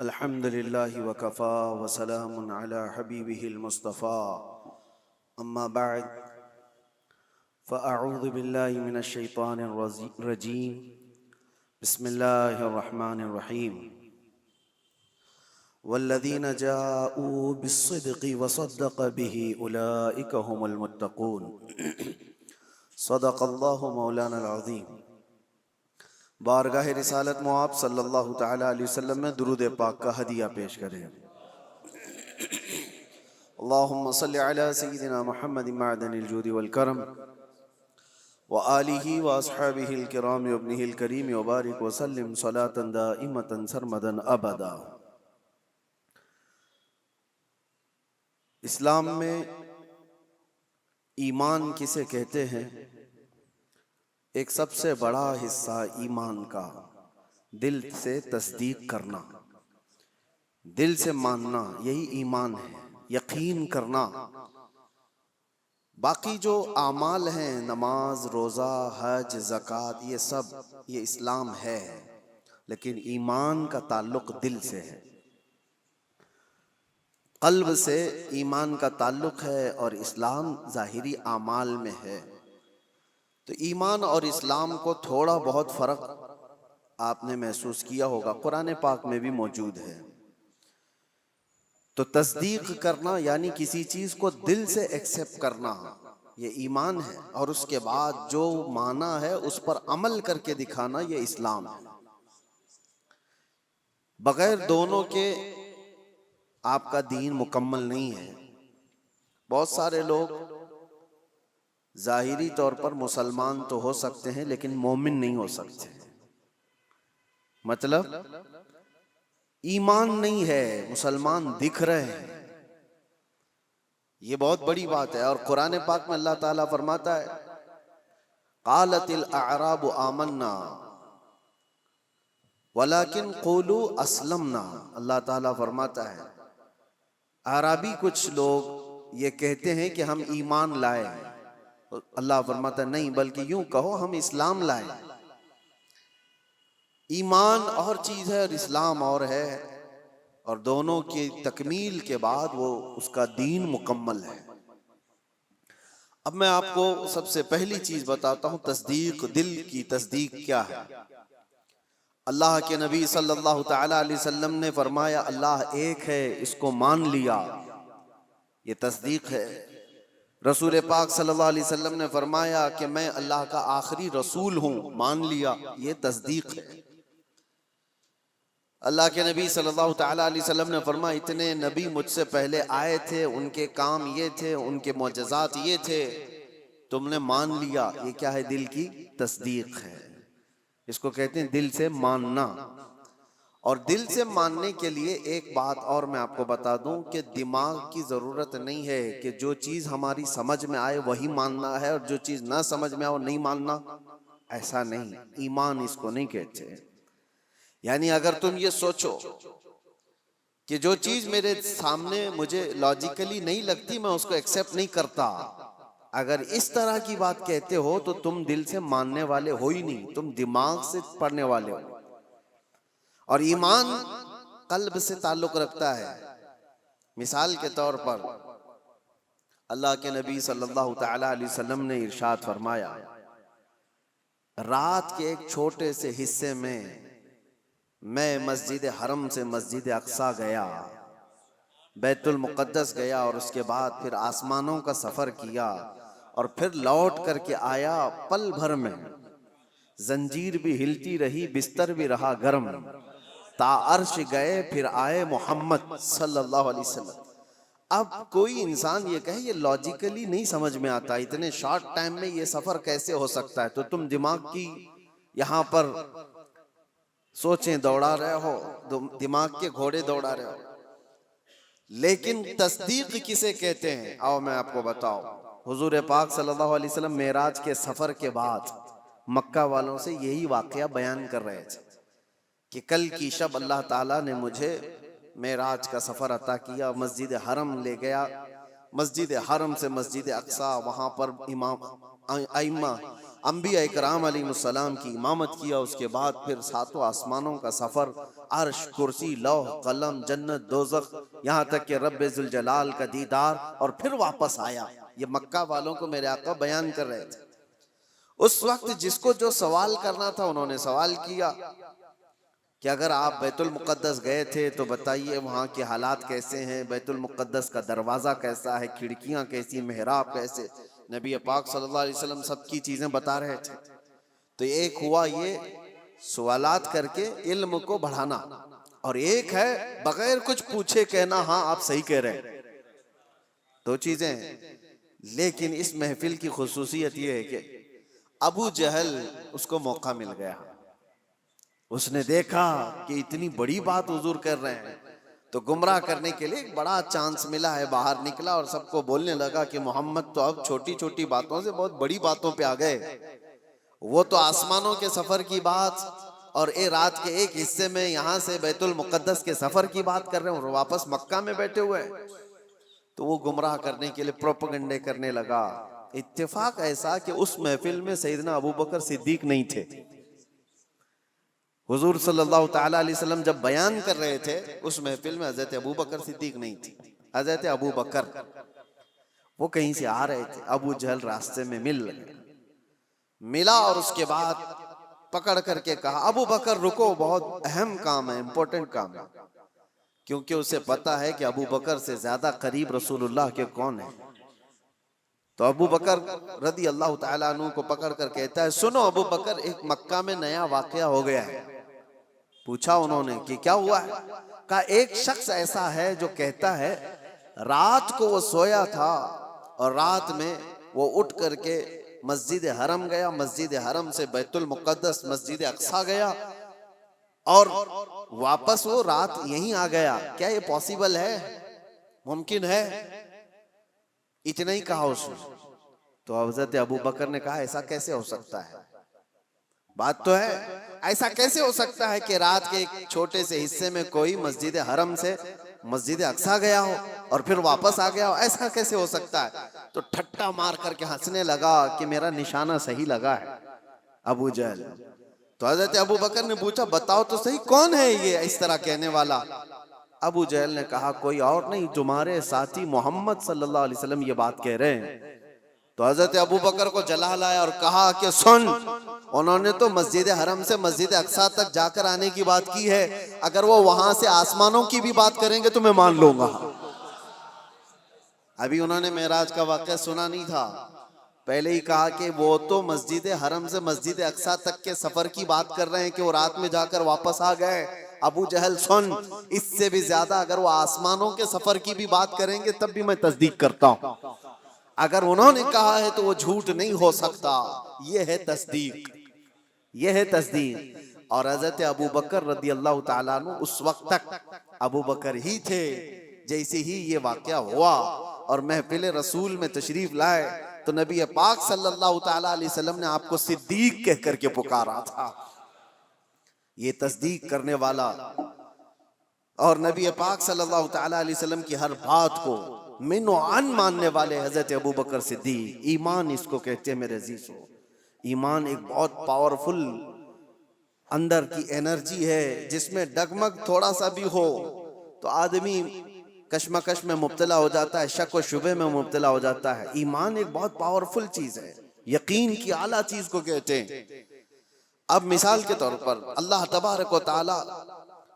الحمد لله وكفى وسلام على حبيبه المصطفى أما بعد فأعوذ بالله من الشيطان الرجيم بسم الله الرحمن الرحيم والذين جاءوا بالصدق وصدق به أولئك هم المتقون صدق الله مولانا العظيم۔ بارگاہ رسالت مواب صلی اللہ تعالی علیہ وسلم میں درود پاک کا ہدیہ پیش کریں۔ اللہم صلی علی سیدنا محمد معدن الجود والکرم وآلہ واصحابہ الکرام وابنہ الکریم وبارک وسلم صلاة دائمة سرمدا ابدا۔ اسلام میں ایمان کسے کہتے ہیں؟ ایک سب سے بڑا حصہ ایمان کا دل سے تصدیق کرنا، دل سے ماننا، یہی ایمان ہے، یقین کرنا۔ باقی جو اعمال ہیں، نماز، روزہ، حج، زکوٰۃ، یہ سب یہ اسلام ہے، لیکن ایمان کا تعلق دل سے ہے، قلب سے ایمان کا تعلق ہے، اور اسلام ظاہری اعمال میں ہے۔ تو ایمان اور اسلام کو تھوڑا بہت فرق آپ نے محسوس کیا ہوگا، قرآن پاک میں بھی موجود ہے۔ تو تصدیق کرنا یعنی کسی چیز کو دل سے ایکسپٹ کرنا، یہ ایمان ہے، اور اس کے بعد جو مانا ہے اس پر عمل کر کے دکھانا، یہ اسلام ہے۔ بغیر دونوں کے آپ کا دین مکمل نہیں ہے۔ بہت سارے لوگ ظاہری طور پر مسلمان تو ہو سکتے ہیں لیکن مومن نہیں ہو سکتے، مطلب ایمان نہیں ہے، مسلمان دکھ رہے ہیں، یہ بہت بڑی بات ہے۔ اور قرآن پاک میں اللہ تعالیٰ فرماتا ہے قالت الاعراب آمنا ولکن قولوا اسلمنا۔ اللہ تعالیٰ فرماتا ہے اعرابی کچھ لوگ یہ کہتے ہیں کہ ہم ایمان لائے، اللہ فرماتا ہے نہیں، بلکہ یوں کہو ہم اسلام لائے۔ ایمان اور چیز ہے اور اسلام اور ہے، اور دونوں کی تکمیل کے بعد وہ اس کا دین مکمل ہے۔ اب میں آپ کو سب سے پہلی چیز بتاتا ہوں، تصدیق، دل کی تصدیق کیا ہے۔ اللہ کے نبی صلی اللہ تعالی علیہ وسلم نے فرمایا اللہ ایک ہے، اس کو مان لیا، یہ تصدیق ہے۔ رسول پاک صلی اللہ علیہ وسلم نے فرمایا کہ میں اللہ کا آخری رسول ہوں، مان لیا، یہ تصدیق ہے۔ اللہ کے نبی صلی اللہ تعالی علیہ وسلم نے فرمایا اتنے نبی مجھ سے پہلے آئے تھے، ان کے کام یہ تھے، ان کے معجزات یہ تھے، تم نے مان لیا، یہ کیا ہے؟ دل کی تصدیق ہے، اس کو کہتے ہیں دل سے ماننا۔ اور دل سے ماننے کے لیے ایک بات اور میں آپ کو بتا دوں کہ دماغ کی ضرورت نہیں ہے کہ جو چیز ہماری سمجھ میں آئے وہی ماننا ہے، اور جو چیز نہ سمجھ میں آئے وہ نہیں ماننا، ایسا نہیں۔ ایمان اس کو نہیں کہتے۔ یعنی اگر تم یہ سوچو کہ جو چیز میرے سامنے مجھے لاجیکلی نہیں لگتی میں اس کو ایکسپٹ نہیں کرتا، اگر اس طرح کی بات کہتے ہو تو تم دل سے ماننے والے ہو ہی نہیں، تم دماغ سے پڑھنے والے ہو۔ اور ایمان قلب سے تعلق رکھتا ہے۔ مثال کے طور پر اللہ کے نبی صلی اللہ تعالی علیہ وسلم نے ارشاد فرمایا رات کے ایک چھوٹے سے حصے میں مسجد حرم سے مسجد اقصی گیا، بیت المقدس گیا، اور اس کے بعد پھر آسمانوں کا سفر کیا، اور پھر لوٹ کر کے آیا، پل بھر میں زنجیر بھی ہلتی رہی، بستر بھی رہا گرم، تا عرش گئے پھر آئے محمد صلی اللہ علیہ وسلم۔ اب کوئی انسان یہ کہے یہ لاجیکلی نہیں سمجھ میں آتا، اتنے شارٹ ٹائم میں یہ سفر کیسے ہو سکتا ہے، تو تم دماغ کی یہاں پر سوچیں دوڑا رہے ہو، دماغ کے گھوڑے دوڑا رہے ہو۔ لیکن تصدیق کسے کہتے ہیں؟ آؤ میں آپ کو بتاؤں۔ حضور پاک صلی اللہ علیہ وسلم معراج کے سفر کے بعد مکہ والوں سے یہی واقعہ بیان کر رہے تھے کہ کل کی شب اللہ تعالیٰ نے مجھے معراج کا سفر عطا کیا، مسجد حرم لے گیا، مسجد حرم سے مسجد اقصی، وہاں پر امام ائمہ انبیاء اکرام علیہ السلام کی امامت کیا، اس کے بعد پھر ساتوں آسمانوں کا سفر، عرش، کرسی، لوح، قلم، جنت، دوزخ، یہاں تک کہ رب ذوالجلال کا دیدار، اور پھر واپس آیا۔ یہ مکہ والوں کو میرے آقا بیان کر رہے تھے۔ اس وقت جس کو جو سوال کرنا تھا انہوں نے سوال کیا کہ اگر آپ بیت المقدس گئے تھے تو بتائیے وہاں کے حالات کیسے ہیں، بیت المقدس کا دروازہ کیسا ہے، کھڑکیاں کیسی، محراب کیسے۔ نبی پاک صلی اللہ علیہ وسلم سب کی چیزیں بتا رہے تھے۔ تو ایک ہوا یہ سوالات کر کے علم کو بڑھانا، اور ایک ہے بغیر کچھ پوچھے کہنا ہاں آپ صحیح کہہ رہے ہیں۔ دو چیزیں ہیں۔ لیکن اس محفل کی خصوصیت یہ ہے کہ ابو جہل اس کو موقع مل گیا، اس نے دیکھا کہ اتنی بڑی بات حضور کر رہے ہیں، تو گمراہ کرنے کے لیے ایک بڑا چانس ملا ہے، باہر نکلا اور سب کو بولنے لگا کہ محمد تو اب چھوٹی چھوٹی باتوں سے بہت بڑی باتوں پہ آ گئے۔ وہ تو آسمانوں کے سفر کی بات اور رات کے ایک حصے میں یہاں سے بیت المقدس کے سفر کی بات کر رہے ہیں، اور واپس مکہ میں بیٹھے ہوئے ہیں۔ تو وہ گمراہ کرنے کے لیے پروپیگنڈے کرنے لگا۔ اتفاق ایسا کہ اس محفل میں سیدنا ابوبکر صدیق نہیں تھے۔ حضور صلی اللہ تعالیٰ علیہ وسلم جب بیان کر رہے تھے اس محفل میں حضرت ابوبکر صدیق نہیں تھی۔ حضرت ابوبکر وہ کہیں سے آ رہے تھے، ابو جہل راستے میں ملا اور اس کے بعد پکڑ کر کے کہا ابوبکر رکو، بہت اہم کام ہے، امپورٹنٹ کام ہے، کیونکہ اسے پتا ہے کہ ابوبکر سے زیادہ قریب رسول اللہ کے کون ہیں۔ تو ابوبکر رضی اللہ تعالیٰ عنہ کو پکڑ کر کہتا ہے سنو ابوبکر، ایک مکہ میں نیا واقعہ ہو گیا ہے۔ پوچھا انہوں نے کہ کیا ہوا ہے؟ کہا ایک شخص ایسا ہے جو کہتا ہے رات کو وہ سویا تھا اور رات میں وہ اٹھ کر کے مسجد حرم گیا، مسجد حرم سے بیت المقدس مسجد اقصی گیا، اور واپس وہ رات یہیں آ گیا۔ کیا یہ پاسیبل ہے؟ ممکن ہے؟ اتنا ہی کہا اس نے۔ تو حضرت ابوبکر نے کہا ایسا کیسے ہو سکتا ہے؟ بات تو ہے، ایسا کیسے ہو سکتا ہے کہ رات کے ایک چھوٹے سے حصے میں کوئی مسجد حرم سے مسجد اقصی گیا ہو اور پھر واپس آ گیا ہو؟ ایسا کیسے ہو سکتا ہے؟ تو ٹھٹا مار کر کے ہنسنے لگا کہ میرا نشانہ صحیح لگا ہے ابو جہل۔ تو حضرت ابوبکر نے پوچھا بتاؤ تو صحیح کون ہے یہ اس طرح کہنے والا؟ ابو جہل نے کہا کوئی اور نہیں، تمہارے ساتھی محمد صلی اللہ علیہ وسلم یہ بات کہہ رہے ہیں۔ تو حضرت ابوبکر کو جلال آیا اور کہا کہ سن، انہوں نے تو مسجد حرم سے مسجد اقصی تک جا کر آنے کی بات کی ہے، اگر وہ وہاں سے آسمانوں کی بھی بات کریں گے تو میں مان لوں گا۔ ابھی انہوں نے معراج کا واقعہ سنا نہیں تھا، پہلے ہی کہا کہ وہ تو مسجد حرم سے مسجد اقصی تک کے سفر کی بات کر رہے ہیں کہ وہ رات میں جا کر واپس آ گئے۔ ابو جہل سن، اس سے بھی زیادہ اگر وہ آسمانوں کے سفر کی بھی بات کریں گے تب بھی میں تصدیق کرتا ہوں۔ اگر انہوں نے کہا ہے تو وہ جھوٹ نہیں ہو سکتا، یہ ہے تصدیق، یہ ہے تصدیق۔ اور حضرت ابوبکر رضی اللہ تعالیٰ عنہ اس وقت تک ابوبکر ہی تھے۔ جیسے ہی یہ واقعہ ہوا اور محفل رسول میں تشریف لائے تو نبی پاک صلی اللہ تعالیٰ علیہ وسلم نے آپ کو صدیق کہہ کر کے پکارا تھا۔ یہ تصدیق کرنے والا اور نبی پاک صلی اللہ تعالیٰ علیہ وسلم کی ہر بات کو من و عن ماننے والے حضرت ابوبکر صدیق، ایمان اس کو کہتے ہیں میرے عزیزو۔ ایمان ایک بہت پاورفل اندر کی انرجی ہے، جس میں ڈگمگ تھوڑا سا بھی ہو تو آدمی کشمکش میں مبتلا ہو جاتا ہے، شک و شبہ میں مبتلا ہو جاتا ہے۔ ایمان ایک بہت پاورفل چیز ہے، یقین کی اعلیٰ چیز کو کہتے ہیں۔ اب مثال کے طور پر اللہ تبارک و تعالی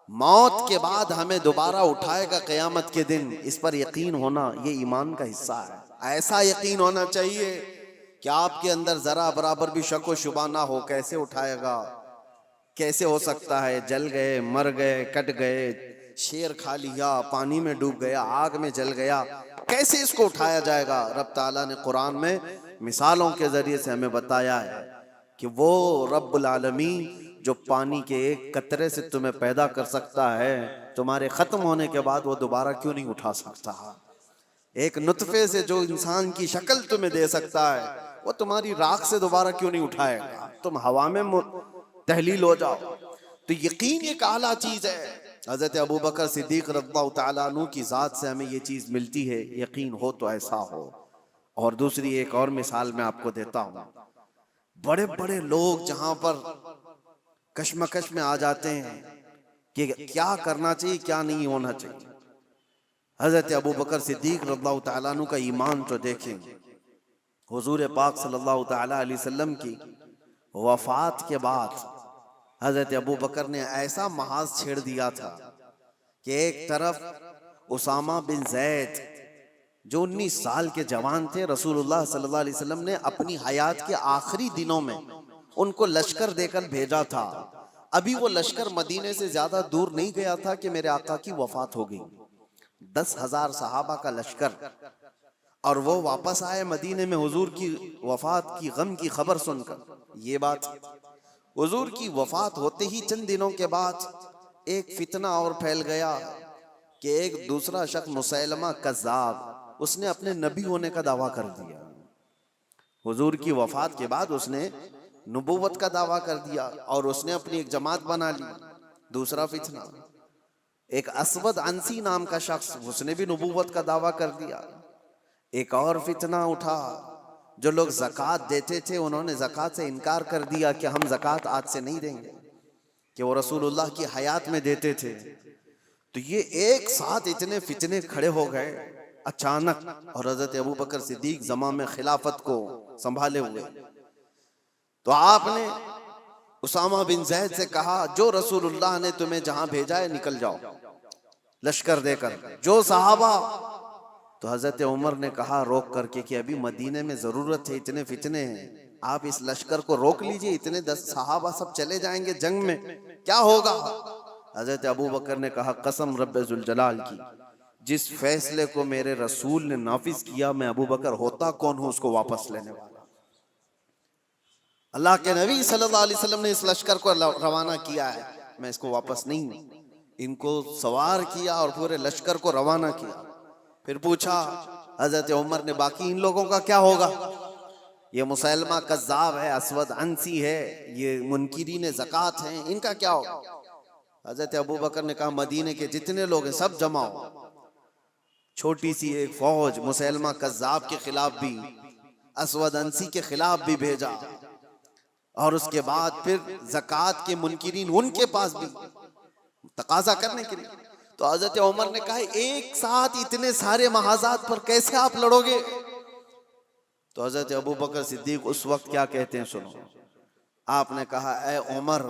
موت کے بعد ہمیں دوبارہ اٹھائے گا قیامت کے دن، اس پر یقین ہونا یہ ایمان کا حصہ ہے۔ ایسا یقین ہونا چاہیے کہ آپ کے اندر ذرا برابر بھی شک و شبہ نہ ہو، کیسے اٹھائے گا، کیسے ہو سکتا ہے، جل گئے، مر گئے، کٹ گئے، شیر کھا لیا، پانی میں ڈوب گیا، آگ میں جل گیا، کیسے اس کو اٹھایا جائے گا؟ رب تعالیٰ نے قرآن میں مثالوں کے ذریعے سے ہمیں بتایا ہے کہ وہ رب العالمین جو پانی کے ایک قطرے سے تمہیں پیدا کر سکتا ہے، تمہارے ختم ہونے کے بعد وہ دوبارہ کیوں نہیں اٹھا سکتا؟ ایک نطفے سے جو انسان کی شکل تمہیں دے سکتا ہے، وہ تمہاری راکھ سے دوبارہ کیوں نہیں اٹھائے گا؟ تم ہوا میں تحلیل ہو جاؤ۔ تو یقین ایک اعلیٰ چیز ہے۔ حضرت ابوبکر صدیق رضی اللہ تعالیٰ عنہ کی ذات سے ہمیں یہ چیز ملتی ہے، یقین ہو تو ایسا ہو۔ اور دوسری ایک اور مثال میں آپ کو دیتا ہوں۔ بڑے بڑے لوگ جہاں پر کشمکش میں آ جاتے ہیں کہ کیا کرنا چاہیے کیا نہیں ہونا چاہیے، حضرت ابو بکر صدیق رضی اللہ تعالیٰ عنہ کا ایمان تو دیکھیں۔ حضور پاک صلی اللہ تعالیٰ علیہ وسلم کی وفات کے بعد حضرت ابو بکر نے ایسا محاذ چھیڑ دیا تھا کہ ایک طرف اسامہ بن زید جو 19 سال کے جوان تھے، رسول اللہ صلی اللہ علیہ وسلم نے اپنی حیات کے آخری دنوں میں ان کو لشکر دے کر بھیجا تھا۔ ابھی وہ لشکر مدینے سے زیادہ دور نہیں گیا تھا کہ میرے آقا کی وفات ہو گئی۔ 10,000 صحابہ کا لشکر، اور وہ واپس آئے مدینے میں حضور کی وفات کی غم کی خبر سن کر۔ یہ بات حضور کی وفات ہوتے ہی چند دنوں کے بعد ایک فتنہ اور پھیل گیا کہ ایک دوسرا شخص مسیلمہ کذاب، اس نے اپنے نبی ہونے کا دعویٰ کر دیا۔ حضور کی وفات کے بعد اس نے نبوت کا دعویٰ کر دیا اور اس نے اپنی ایک جماعت بنا لی۔ دوسرا فتنہ، ایک اسود عنسی نام کا شخص، اس نے بھی نبوت کا دعویٰ کر دیا۔ ایک اور فتنہ اٹھا، جو لوگ زکوٰۃ دیتے تھے انہوں نے زکوٰۃ سے انکار کر دیا کہ ہم زکوٰۃ آج سے نہیں دیں گے، کہ وہ رسول اللہ کی حیات میں دیتے تھے۔ تو یہ ایک ساتھ اتنے فتنے کھڑے ہو گئے اچانک، اور حضرت ابو بکر صدیق زمام خلافت کو سنبھالے ہوئے۔ تو آپ نے اسامہ بن زید سے کہا جو رسول اللہ نے تمہیں جہاں بھیجا ہے نکل جاؤ لشکر دے کر، جو صحابہ۔ تو حضرت عمر نے کہا روک کر کے کہ ابھی مدینے میں ضرورت ہے، اتنے فتنے ہیں، آپ اس لشکر کو روک لیجئے، اتنے 10 صحابہ سب چلے جائیں گے جنگ میں، کیا ہوگا؟ حضرت ابو بکر نے کہا قسم رب ذوالجلال کی، جس فیصلے کو میرے رسول نے نافذ کیا، میں ابو بکر ہوتا کون ہوں اس کو واپس لینے والا۔ اللہ کے نبی صلی اللہ علیہ وسلم نے اس لشکر کو روانہ کیا ہے، میں اس کو واپس نہیں ہوں۔ ان کو سوار کیا اور پورے لشکر کو روانہ کیا۔ پھر پوچھا حضرت عمر نے باقی ان لوگوں کا کیا ہوگا؟ یہ مسیلمہ کذاب ہے، اسود عنسی ہے، یہ منکرین زکوٰۃ ہیں، ان کا کیا ہوگا؟ حضرت ابو بکر نے کہا مدینے کے جتنے لوگ ہیں سب جمع ہو۔ چھوٹی سی ایک فوج مسیلمہ کذاب کے خلاف بھی، اسود عنسی کے خلاف بھی بھیجا، اور اس کے بعد پھر زکوٰۃ کے منکرین ان کے پاس بھی تقاضا کرنے کے لیے۔ تو حضرت عمر نے کہا ایک ساتھ اتنے سارے محاذات پر کیسے آپ لڑو گے؟ تو حضرت ابو بکر صدیق اس وقت کیا کہتے ہیں سنو۔ آپ نے کہا اے عمر،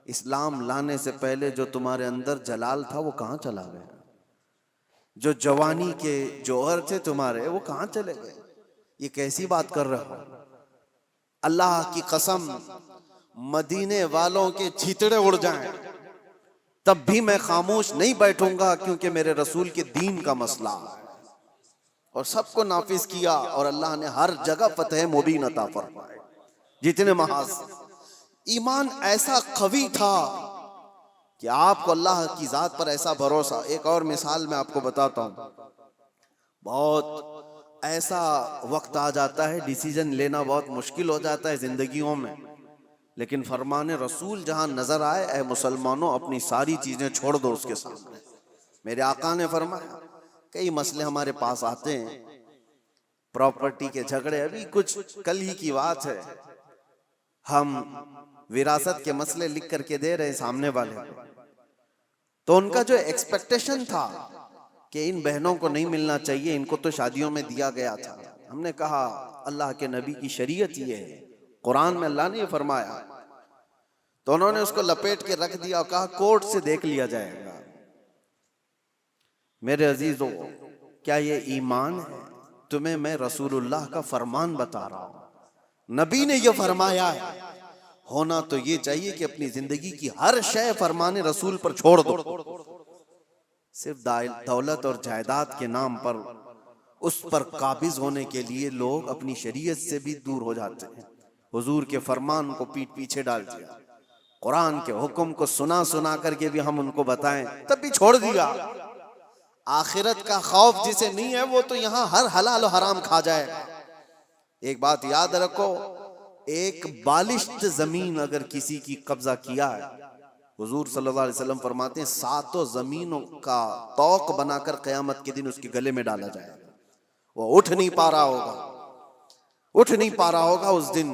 اسلام لانے سے پہلے جو تمہارے اندر جلال تھا وہ کہاں چلا گیا؟ جو جوانی کے جوہر تھے تمہارے وہ کہاں چلے گئے؟ یہ کیسی بات کر رہے ہو؟ اللہ کی قسم مدینے والوں کے چھیتڑے اڑ جائیں تب بھی میں خاموش نہیں بیٹھوں گا، کیونکہ میرے رسول کے دین کا مسئلہ ہے۔ اور سب کو نافذ کیا، اور اللہ نے ہر جگہ فتح مبین عطا فرمائے۔ جتنے محاذ، ایمان ایسا قوی تھا کہ آپ کو اللہ کی ذات پر ایسا بھروسہ۔ ایک اور مثال میں آپ کو بتاتا ہوں، بہت ایسا وقت آ جاتا ہے ڈیسیژن لینا بہت مشکل ہو جاتا ہے زندگیوں میں، لیکن فرمان رسول جہاں نظر آئے اے مسلمانوں اپنی ساری چیزیں چھوڑ دو اس کے سامنے۔ میرے آقا نے فرمایا کئی مسئلے ہمارے پاس آتے ہیں، پراپرٹی کے جھگڑے، ابھی کچھ کل ہی کی بات ہے، ہم وراثت کے مسئلے لکھ کر کے دے رہے ہیں سامنے والے کو، تو ان کا جو ایکسپیکٹیشن تھا کہ ان بہنوں کو نہیں ملنا چاہیے، ان کو تو شادیوں میں دیا گیا تھا۔ ہم نے کہا اللہ کے نبی کی شریعت یہ ہے، قرآن میں اللہ نے یہ فرمایا، تو انہوں نے اس کو لپیٹ کے رکھ دیا اور کہا کورٹ سے دیکھ لیا جائے گا۔ میرے عزیزوں، کیا یہ ایمان ہے؟ تمہیں میں رسول اللہ کا فرمان بتا رہا ہوں، نبی نے یہ فرمایا ہے، ہونا تو یہ چاہیے کہ اپنی زندگی کی ہر شے فرمان رسول پر چھوڑ دو۔ صرف دولت اور جائیداد کے نام پر اس پر قابض ہونے کے لیے لوگ اپنی شریعت سے بھی دور ہو جاتے ہیں۔ حضور کے فرمان کو پیٹ پیچھے ڈال دیا، قرآن کے حکم کو سنا سنا کر کے بھی ہم ان کو بتائیں تب بھی چھوڑ دیا۔ آخرت کا خوف جسے نہیں ہے وہ تو یہاں ہر حلال و حرام کھا جائے گا۔ ایک بات یاد رکھو، ایک بالشت زمین اگر کسی کی قبضہ کیا ہے، حضور صلی اللہ علیہ وسلم فرماتے ہیں 7 زمینوں کا طوق بنا کر قیامت کے دن اس کے گلے میں ڈالا جائے گا، وہ اٹھ نہیں پا رہا ہوگا، اٹھ نہیں پا رہا ہوگا اس دن،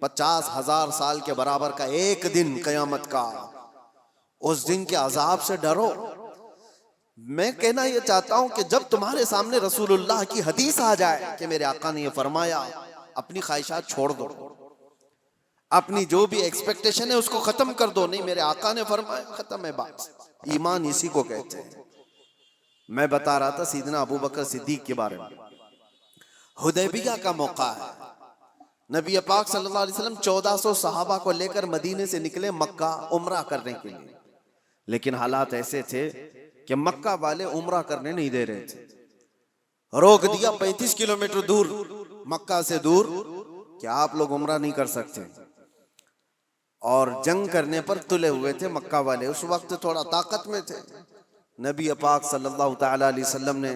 50,000 سال کے برابر کا ایک دن قیامت کا، اس دن کے عذاب سے ڈرو۔ میں کہنا یہ چاہتا ہوں کہ جب تمہارے سامنے رسول اللہ کی حدیث آ جائے کہ میرے آقا نے یہ فرمایا، اپنی خواہشات چھوڑ دو، اپنی جو بھی ایکسپیکٹیشن ہے اس کو ختم کر دو۔ نہیں، میرے آقا نے فرمایا، ختم ہے بات۔ ایمان اسی کو کہتے ہیں۔ میں بتا رہا تھا سیدنا ابو بکر صدیق کے بارے میں۔ حدیبیہ کا موقع ہے، نبی پاک صلی اللہ علیہ وسلم 1400 صحابہ کو لے کر مدینے سے نکلے مکہ عمرہ کرنے کے لیے، لیکن حالات ایسے تھے کہ مکہ والے عمرہ کرنے نہیں دے رہے تھے۔ روک دیا 35 کلومیٹر دور، مکہ سے دور، کہ آپ لوگ عمرہ نہیں کر سکتے، اور جنگ کرنے پر تلے ہوئے تھے مکہ والے۔ اس وقت تھوڑا طاقت میں تھے۔ نبی پاک صلی اللہ تعالی علیہ وسلم نے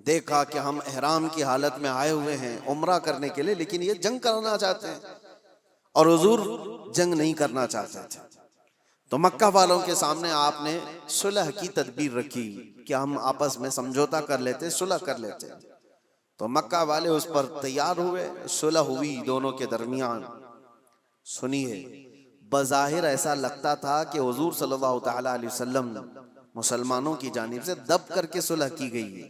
دیکھا کہ ہم احرام کی حالت میں آئے ہوئے ہیں عمرہ کرنے کے لیے، لیکن یہ جنگ کرنا چاہتے ہیں، اور حضور جنگ نہیں کرنا چاہتے تھے۔ تو مکہ والوں کے سامنے آپ نے صلح کی تدبیر رکھی کہ ہم آپس میں سمجھوتا کر لیتے، صلح کر لیتے۔ تو مکہ والے اس پر تیار ہوئے، صلح ہوئی دونوں کے درمیان۔ سنیے، بظاہر ایسا لگتا تھا کہ حضور صلی اللہ تعالی علیہ وسلم مسلمانوں کی جانب سے دب کر کے صلح کی گئی ہے،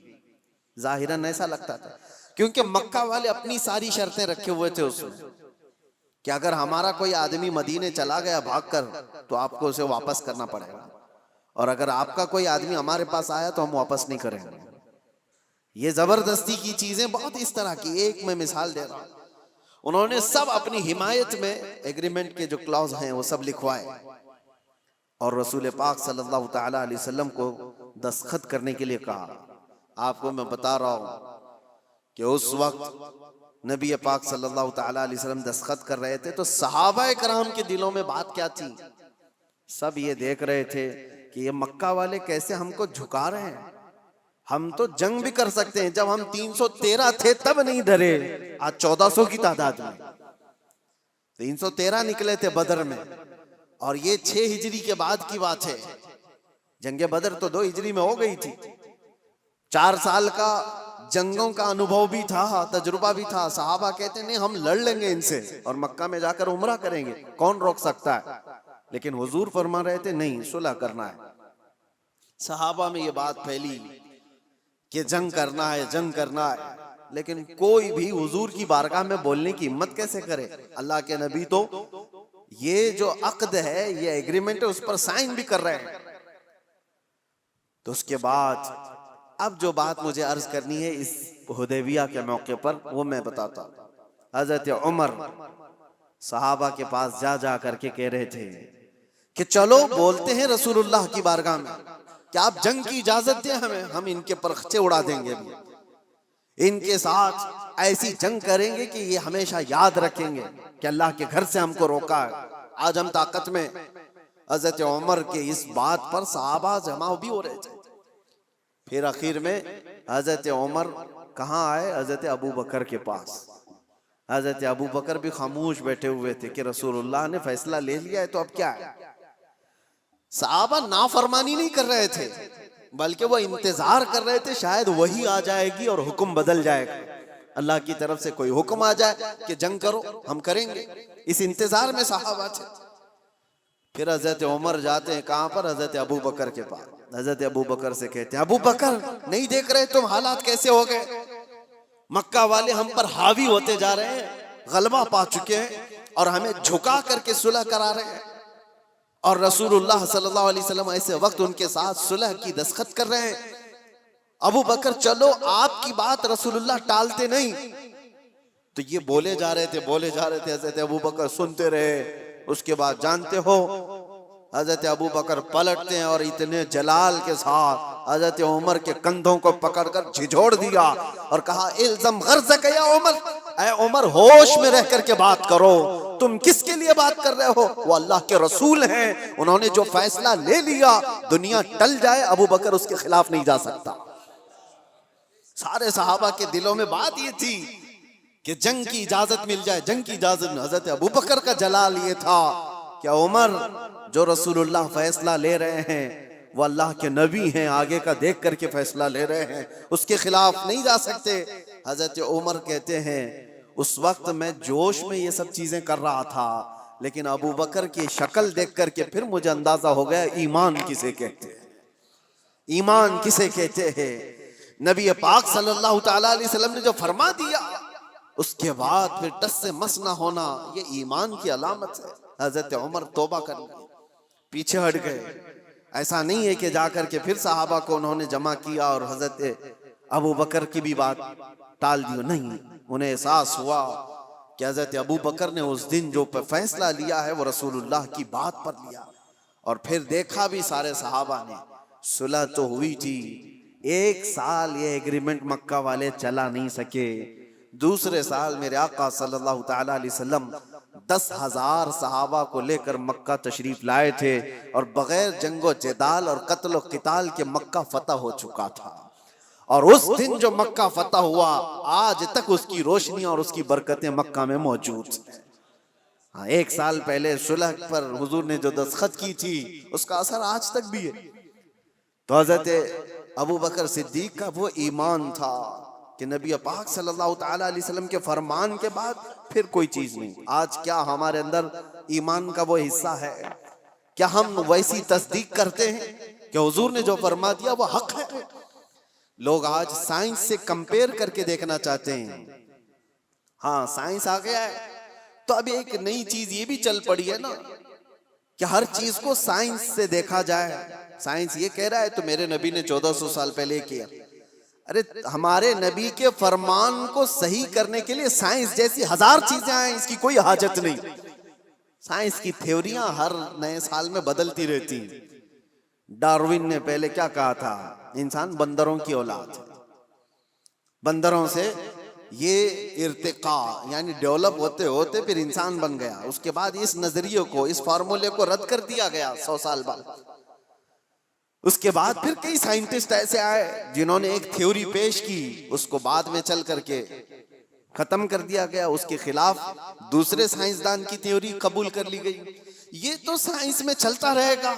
ظاہراً ایسا لگتا تھا، کیونکہ مکہ والے اپنی ساری شرطیں رکھے ہوئے تھے اس میں کہ اگر ہمارا کوئی آدمی مدینے چلا گیا بھاگ کر تو آپ کو اسے واپس کرنا پڑے گا، اور اگر آپ کا کوئی آدمی ہمارے پاس آیا تو ہم واپس نہیں کریں گے۔ یہ زبردستی کی چیزیں بہت اس طرح کی، ایک میں مثال دے رہا ہوں۔ انہوں نے سب اپنی حمایت میں ایگریمنٹ کے جو کلاوز ہیں وہ سب لکھوائے، اور رسول پاک صلی اللہ تعالی علیہ وسلم کو دستخط کرنے کے لیے کہا۔ آپ کو میں بتا رہا ہوں کہ اس وقت نبی پاک صلی اللہ تعالی علیہ وسلم دستخط کر رہے تھے تو صحابہ کرام کے دلوں میں بات کیا تھی؟ سب یہ دیکھ رہے تھے کہ یہ مکہ والے کیسے ہم کو جھکا رہے ہیں، ہم تو جنگ بھی کر سکتے ہیں، جب ہم 313 تھے تب نہیں ڈرے، آج 1400 کی تعداد میں 313 نکلے تھے بدر میں، اور یہ 6 ہجری کے بعد کی بات ہے۔ جنگ بدر تو 2 ہجری میں ہو گئی تھی۔ 4 سال کا جنگوں کا انوبھو بھی تھا، تجربہ بھی تھا۔ صحابہ کہتے ہیں نہیں ہم لڑ لیں گے ان سے اور مکہ میں جا کر عمرہ کریں گے، کون روک سکتا ہے؟ لیکن حضور فرما رہے تھے نہیں، صلح کرنا ہے۔ صحابہ میں یہ بات پھیلی کہ جنگ کرنا ہے، جنگ کرنا ہے، لیکن کوئی بھی حضور کی بارگاہ میں بولنے کی ہمت کیسے کرے؟ اللہ کے نبی تو یہ جو عقد ہے، یہ ایگریمنٹ ہے، اس پر سائن بھی کر رہے ہیں۔ تو اس کے بعد اب جو بات مجھے عرض کرنی ہے اس حدیبیہ کے موقع پر، وہ میں بتاتا ہوں۔ حضرت عمر صحابہ کے پاس جا کر کے کہہ رہے تھے کہ چلو بولتے ہیں رسول اللہ کی بارگاہ میں کہ آپ جنگ کی اجازت دیں ہمیں، ہم ان کے پرخچے اڑا دیں گے، ان کے ساتھ ایسی جنگ کریں گے کہ یہ ہمیشہ یاد رکھیں گے کہ اللہ کے گھر سے ہم کو روکا ہے، آج ہم طاقت میں۔ حضرت عمر کے اس بات پر صحابہ جمع بھی ہو رہے تھے۔ پھر آخر میں حضرت عمر کہاں آئے؟ حضرت ابو بکر کے پاس۔ حضرت ابو بکر بھی خاموش بیٹھے ہوئے تھے کہ رسول اللہ نے فیصلہ لے لیا ہے تو اب کیا ہے؟ صحابہ نافرمانی نہیں کر رہے تھے، بلکہ وہ انتظار کر رہے تھے شاید وہی آ جائے گی اور حکم بدل جائے گا، اللہ کی طرف سے کوئی حکم آ جائے کہ جنگ کرو، ہم کریں گے۔ اس انتظار میں صحابہ تھے۔ پھر حضرت عمر جاتے ہیں کہاں پر؟ حضرت ابو بکر کے پاس۔ حضرت ابو بکر سے کہتے ہیں ابو بکر نہیں دیکھ رہے تم حالات کیسے ہو گئے؟ مکہ والے ہم پر حاوی ہوتے جا رہے ہیں، غلبہ پا چکے ہیں اور ہمیں جھکا کر کے صلح کرا رہے ہیں، اور رسول اللہ صلی اللہ علیہ وسلم ایسے وقت ان کے ساتھ صلح کی دستخط کر رہے ہیں۔ ابو بکر چلو آپ کی بات رسول اللہ ٹالتے نہیں۔ تو یہ بولے جا رہے تھے حضرت ابو بکر سنتے رہے۔ اس کے بعد جانتے ہو حضرت ابو بکر پلٹتے ہیں اور اتنے جلال کے ساتھ حضرت عمر کے کندھوں کو پکڑ کر جھجھوڑ دیا اور کہا الزم غرضک یا عمر، اے عمر ہوش میں رہ کر کے بات کرو، تم کس کے لیے بات کر رہے ہو؟ وہ اللہ کے رسول ہیں، انہوں نے جو فیصلہ لے لیا، دنیا ٹل جائے ابو بکر اس کے خلاف نہیں جا سکتا۔ سارے صحابہ کے دلوں میں بات یہ تھی کہ جنگ کی اجازت مل جائے، جنگ کی اجازت۔ حضرت ابو بکر کا جلال یہ تھا کہ عمر جو رسول اللہ فیصلہ لے رہے ہیں وہ اللہ کے نبی ہیں، آگے کا دیکھ کر کے فیصلہ لے رہے ہیں، اس کے خلاف نہیں جا سکتے۔ حضرت عمر کہتے ہیں اس وقت میں جوش میں یہ سب چیزیں کر رہا تھا، لیکن ابو بکر کی شکل دیکھ کر کے پھر مجھے اندازہ ہو گیا ایمان کسے کہتے ہیں، ایمان کسے کہتے ہیں۔ نبی پاک صلی اللہ تعالیٰ علیہ وسلم نے جو فرما دیا، اس کے بعد پھر ٹس سے مس نہ ہونا، یہ ایمان کی علامت ہے۔ حضرت عمر توبہ کر لی، پیچھے ہٹ گئے۔ ایسا نہیں ہے کہ جا کر کے پھر صحابہ کو انہوں نے جمع کیا اور حضرت ابو بکر کی بھی بات ٹال دی، نہیں، انہیں احساس ہوا کہ حضرت ابو بکر نے اس دن جو فیصلہ لیا ہے وہ رسول اللہ کی بات پر لیا۔ اور پھر دیکھا بھی سارے صحابہ نے، صلح تو ہوئی تھی، 1 سال یہ ایگریمنٹ مکہ والے چلا نہیں سکے۔ دوسرے سال میرے آقا صلی اللہ تعالیٰ علیہ وسلم 10,000 صحابہ کو لے کر مکہ تشریف لائے تھے، اور بغیر جنگ و جدال اور قتل و قتال کے مکہ فتح ہو چکا تھا۔ اور اس دن جو مکہ فتح ہوا، آج تک اس کی روشنی اور اس کی برکتیں مکہ میں موجود ہیں۔ ہاں، 1 سال پہلے صلح پر حضور نے جو دستخط کی تھی، اس کا اثر آج تک بھی ہے۔ تو حضرت ابو بکر صدیق کا وہ ایمان تھا کہ نبی پاک صلی اللہ تعالیٰ علیہ وسلم کے فرمان کے بعد پھر کوئی چیز نہیں۔ آج کیا ہمارے اندر ایمان کا وہ حصہ ہے؟ کیا ہم ویسی تصدیق کرتے ہیں کہ حضور نے جو فرما دیا وہ حق ہے؟ لوگ آج سائنس سے کمپیئر کر کے دیکھنا چاہتے ہیں۔ ہاں، سائنس آ گیا ہے تو اب ایک نئی چیز یہ بھی چل پڑی ہے نا کہ ہر چیز کو سائنس سے دیکھا جائے۔ سائنس یہ کہہ رہا ہے تو میرے نبی نے 1400 سال پہلے کیا۔ ارے ہمارے نبی کے فرمان کو صحیح کرنے کے لیے سائنس جیسی 1000 چیزیں آئیں، اس کی کوئی حاجت نہیں۔ سائنس کی تھیوریاں ہر نئے سال میں بدلتی رہتی ہیں۔ ڈارون نے پہلے کیا کہا تھا؟ انسان بندروں کی اولاد ہے، بندروں سے یہ ارتقاء یعنی ڈیولپ ہوتے ہوتے پھر انسان بن گیا۔ اس کے بعد اس نظریے کو، اس فارمولے کو رد کر دیا گیا 100 سال بعد۔ اس کے بعد پھر کئی سائنٹسٹ ایسے آئے جنہوں نے ایک تھیوری پیش کی، اس کو بعد میں چل کر کے ختم کر دیا گیا، اس کے خلاف دوسرے سائنسدان کی تھیوری قبول کر لی گئی۔ یہ تو سائنس میں چلتا رہے گا۔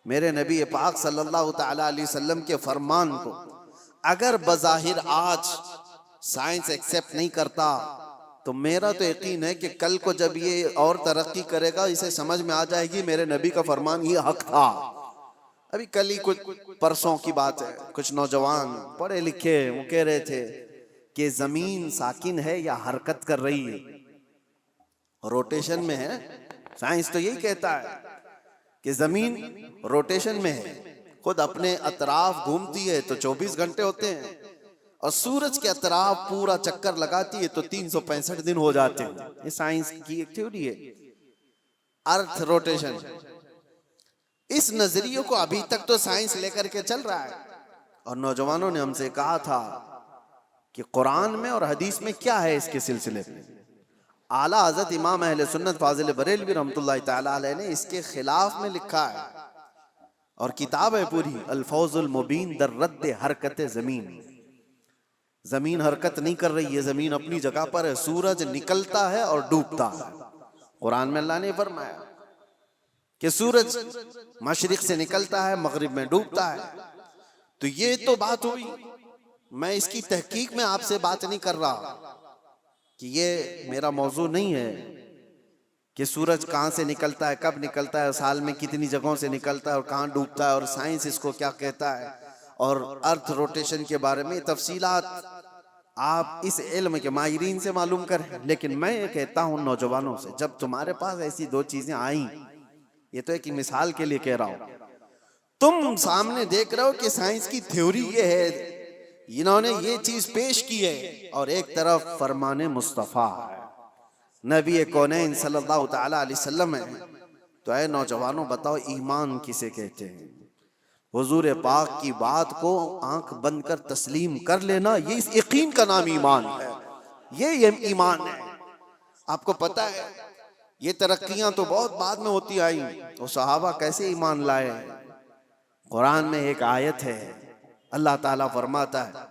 میرے نبی پاک صلی اللہ تعالیٰ علیہ وسلم کے فرمان کو اگر بظاہر آج سائنس ایکسپٹ نہیں کرتا تو میرا تو یقین ہے کہ کل کو جب یہ اور ترقی کرے گا، اسے سمجھ میں آ جائے گی میرے نبی کا فرمان یہ حق تھا۔ ابھی کل ہی کچھ پرسوں کی بات ہے، کچھ نوجوان پڑھے لکھے وہ کہہ رہے تھے کہ زمین ساکن ہے یا حرکت کر رہی ہے، روٹیشن میں ہے۔ سائنس تو یہی کہتا ہے کہ زمین روٹیشن میں ہے، خود اپنے اطراف گھومتی ہے تو 24 گھنٹے ہوتے ہیں، اور سورج کے اطراف پورا چکر لگاتی ہے تو 365 دن ہو جاتے ہیں۔ یہ سائنس کی ایک تھیوری ہے، ارتھ روٹیشن۔ اس نظریے کو ابھی تک تو سائنس لے کر کے چل رہا ہے، اور نوجوانوں نے ہم سے کہا تھا کہ قرآن میں اور حدیث میں کیا ہے اس کے سلسلے میں۔ اعلیٰ حضرت امام اہل سنت فاضل بریلوی رحمۃ اللہ تعالیٰ علیہ نے اس کے خلاف میں لکھا ہے، اور کتاب ہے پوری، الفوز المبین در رد حرکت زمین۔ زمین حرکت نہیں کر رہی ہے، زمین اپنی جگہ پر ہے، سورج نکلتا ہے اور ڈوبتا ہے۔ قرآن میں اللہ نے فرمایا کہ سورج مشرق سے نکلتا ہے، مغرب میں ڈوبتا ہے۔ تو یہ تو بات ہوئی، میں اس کی تحقیق میں آپ سے بات نہیں کر رہا کہ یہ میرا موضوع نہیں ہے کہ سورج کہاں سے نکلتا ہے، کب نکلتا ہے، سال میں کتنی جگہوں سے نکلتا ہے اور کہاں ڈوبتا ہے، اور سائنس اس کو کیا کہتا ہے، اور ارتھ روٹیشن کے بارے میں تفصیلات آپ اس علم کے ماہرین سے معلوم کریں۔ لیکن میں یہ کہتا ہوں نوجوانوں سے، جب تمہارے پاس ایسی 2 چیزیں آئیں، یہ تو ایک مثال کے لیے کہہ رہا ہوں، تم سامنے دیکھ رہے ہو کہ سائنس کی تھیوری یہ ہے، انہوں نے یہ چیز پیش کی ہے، اور ایک طرف فرمان مصطفیٰ ہے، نبی کونین صلی اللہ تعالیٰ علیہ وسلم ہے، تو اے نوجوانوں بتاؤ ایمان کسے کہتے ہیں؟ حضور پاک کی بات کو آنکھ بند کر تسلیم کر لینا، یہ اس یقین کا نام ایمان ہے، یہ ایمان ہے۔ آپ کو پتہ ہے یہ ترقیاں تو بہت بعد میں ہوتی آئیں، وہ صحابہ کیسے ایمان لائے؟ قرآن میں ایک آیت ہے، اللہ تعالیٰ فرماتا ہے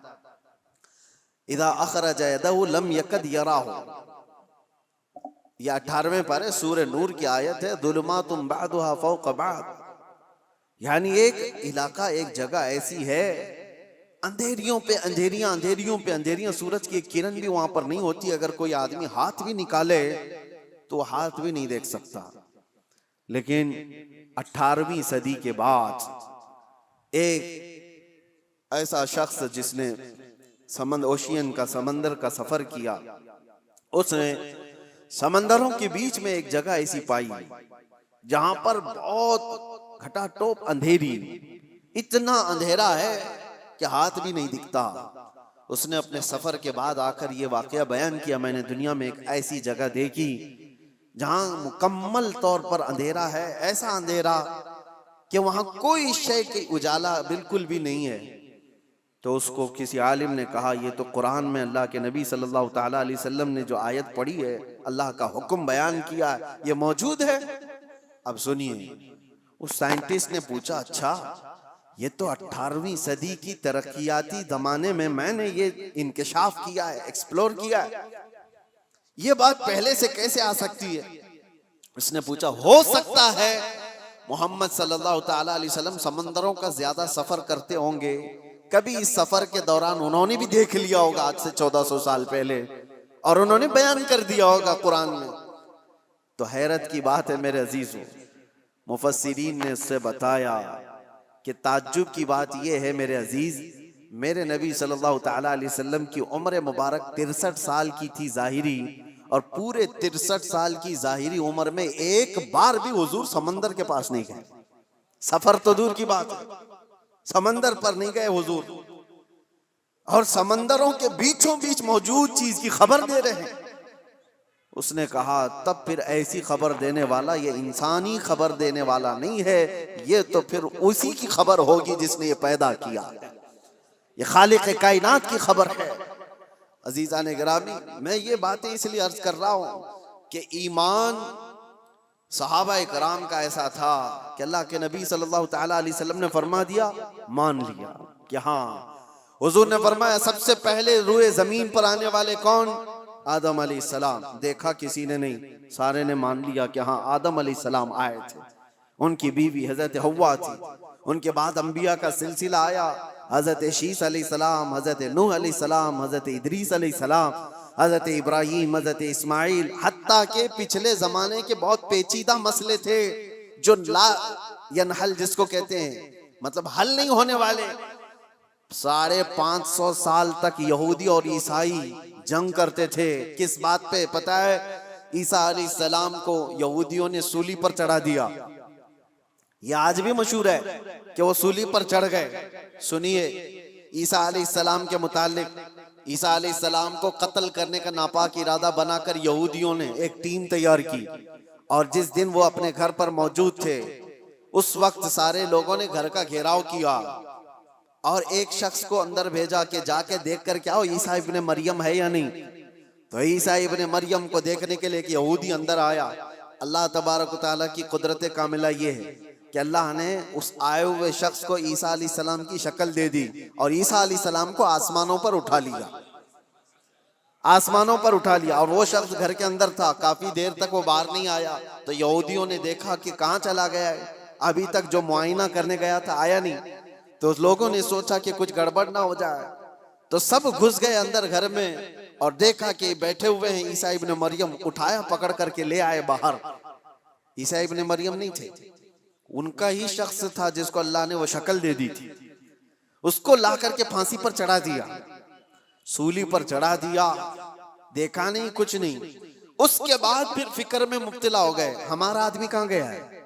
اذا اخرج یدہ لم یکد یراہ، یہ 18ویں پارے سورہ نور کی آیت ہے، ظلمات بعضها فوق بعض، یعنی ایک علاقہ، ایک جگہ ایسی ہے اندھیریوں پہ اندھیریاں، اندھیریوں پہ اندھیریاں، سورج کی ایک کرن بھی وہاں پر نہیں ہوتی، اگر کوئی آدمی ہاتھ بھی نکالے تو ہاتھ بھی نہیں دیکھ سکتا۔ لیکن 18ویں صدی کے بعد ایک ایسا شخص جس نے اوشین کا، سمندر کا سفر کیا، اس نے سمندروں کے بیچ میں ایک جگہ ایسی پائی جہاں پر بہت گھٹا ٹوپ اندھیری، اتنا اندھیرا ہے کہ ہاتھ بھی نہیں دکھتا۔ اس نے اپنے سفر کے بعد آ کر یہ واقعہ بیان کیا، میں نے دنیا میں ایک ایسی جگہ دیکھی جہاں مکمل طور پر اندھیرا ہے، ایسا اندھیرا کہ وہاں کوئی شے کی اجالا بالکل بھی نہیں ہے۔ تو اس کو کسی عالم نے کہا یہ تو قرآن میں اللہ کے نبی صلی اللہ تعالیٰ علیہ وسلم نے جو آیت پڑھی ہے، اللہ کا حکم بیان کیا ہے، یہ موجود ہے۔ اب سنیے، اس سائنٹسٹ نے پوچھا اچھا یہ تو 18ویں صدی کی ترقیاتی زمانے میں نے یہ انکشاف کیا ہے، ایکسپلور کیا ہے، یہ بات پہلے سے کیسے آ سکتی ہے؟ اس نے پوچھا ہو سکتا ہے محمد صلی اللہ تعالیٰ علیہ وسلم سمندروں کا زیادہ سفر کرتے ہوں گے، کبھی اس سفر کے دوران انہوں نے بھی دیکھ لیا ہوگا آج سے 1400 سال پہلے، اور انہوں نے بیان کر دیا ہوگا قرآن میں۔ تو حیرت کی بات ہے میرے عزیزوں، مفسرین نے اس سے بتایا کہ تعجب کی بات یہ ہے میرے عزیز، میرے نبی صلی اللہ تعالیٰ علیہ وسلم کی عمر مبارک 63 سال کی تھی ظاہری، اور پورے 63 سال کی ظاہری عمر میں ایک بار بھی حضور سمندر کے پاس نہیں گئے۔ سفر تو دور کی بات ہے، سمندر پر نہیں گئے حضور، اور سمندروں کے بیچوں بیچ موجود چیز کی خبر دے رہے ہیں۔ اس نے کہا تب پھر ایسی خبر دینے والا یہ انسانی خبر دینے والا نہیں ہے، یہ تو پھر اسی کی خبر ہوگی جس نے یہ پیدا کیا، یہ خالق کائنات کی خبر ہے۔ عزیزان گرامی، میں یہ باتیں اس لیے عرض کر رہا ہوں کہ ایمان صحابہ کرام کا ایسا تھا کہ اللہ کے نبی صلی اللہ تعالیٰ علیہ وسلم نے فرما دیا، مان لیا کہ ہاں۔ حضور نے فرمایا سب سے پہلے روئے زمین پر آنے والے کون؟ آدم علیہ السلام۔ دیکھا کسی نے نہیں، سارے نے مان لیا کہ ہاں آدم علیہ السلام آئے تھے، ان کی بیوی حضرت حوا تھی، ان کے بعد انبیاء کا سلسلہ آیا، حضرت شیس علیہ السلام، حضرت نوح علیہ السلام، حضرت ادریس علیہ السلام، حضرت ابراہیم، حضرت اسماعیل، حتیٰ کہ پچھلے زمانے کے بہت پیچیدہ مسئلے تھے جو لا ینحل جس کو کہتے ہیں، مطلب حل نہیں ہونے والے، 550 سال تک یہودی اور عیسائی جنگ کرتے تھے۔ کس بات پہ پتہ ہے؟ عیسیٰ علیہ السلام کو یہودیوں نے سولی پر چڑھا دیا، یہ آج بھی مشہور ہے کہ وہ سولی پر چڑھ گئے۔ سنیے عیسیٰ علیہ السلام کے متعلق، عیسیٰ علیہ السلام کو قتل کرنے کا ناپاک ارادہ بنا کر یہودیوں نے ایک ٹیم تیار کی، اور جس دن وہ اپنے گھر پر موجود تھے اس وقت سارے لوگوں نے گھر کا گھیراؤ کیا اور ایک شخص کو اندر بھیجا کہ جا کے دیکھ کر کیا ہو عیسیٰ ابن مریم ہے یا نہیں۔ تو عیسیٰ ابن مریم کو دیکھنے کے لیے ایک یہودی اندر آیا۔ اللہ تبارک و تعالیٰ کی قدرت کاملہ یہ ہے کہ اللہ نے اس آئے ہوئے شخص کو عیسیٰ علیہ السلام کی شکل دے دی، اور عیسیٰ علیہ السلام کو آسمانوں پر اٹھا لیا، آسمانوں پر اٹھا لیا، اور وہ شخص گھر کے اندر تھا، کافی دیر تک وہ باہر نہیں آیا۔ تو یہودیوں نے دیکھا کہ کہاں چلا گیا ہے، ابھی تک جو معائنہ کرنے گیا تھا آیا نہیں۔ تو لوگوں نے سوچا کہ کچھ گڑبڑ نہ ہو جائے، تو سب گھس گئے اندر گھر میں، اور دیکھا کہ بیٹھے ہوئے ہیں عیسیٰ ابن مریم، اٹھایا پکڑ کر کے لے آئے باہر۔ عیسیٰ ابن مریم نہیں تھے، ان کا ہی شخص تھا جس کو اللہ نے وہ شکل دے دی تھی، اس کو لا کر کے پھانسی پر چڑھا دیا، سولی پر چڑھا دیا، دیکھا نہیں کچھ نہیں۔ اس کے بعد پھر فکر میں مبتلا ہو گئے ہمارا آدمی کہاں گیا ہے